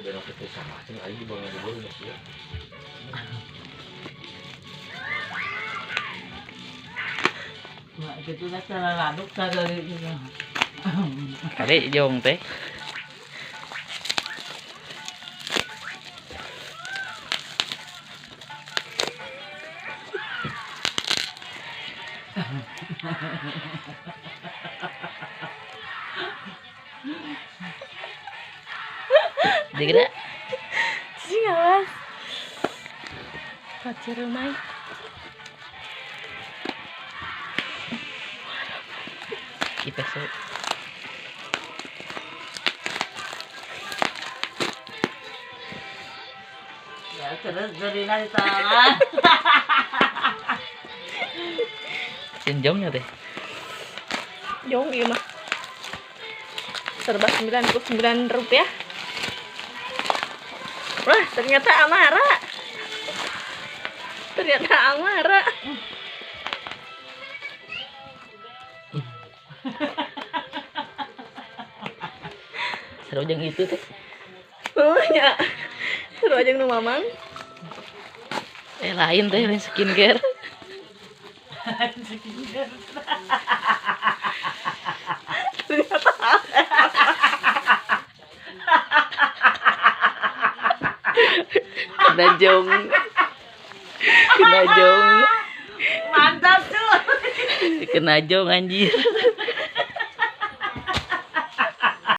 dan aku teh sama cing aing di bangun dulu geus ya. Wah, gitu lah cara laduk dari itu. Kali jong teh. Dikira Sih ngawas. Pacar rumah. kita so. Ya terus dari nasi tangan. Senjongnya teh. Jong iya mah. Serba 99 rupiah. Wah, ternyata Amara. Ternyata Amara. Seru jeung itu teh. Oh ya. Seru aja nu mamang. Lain teh lain skincare. Kena jong. Kena jong. Mantap tuh. Kena jong anjir.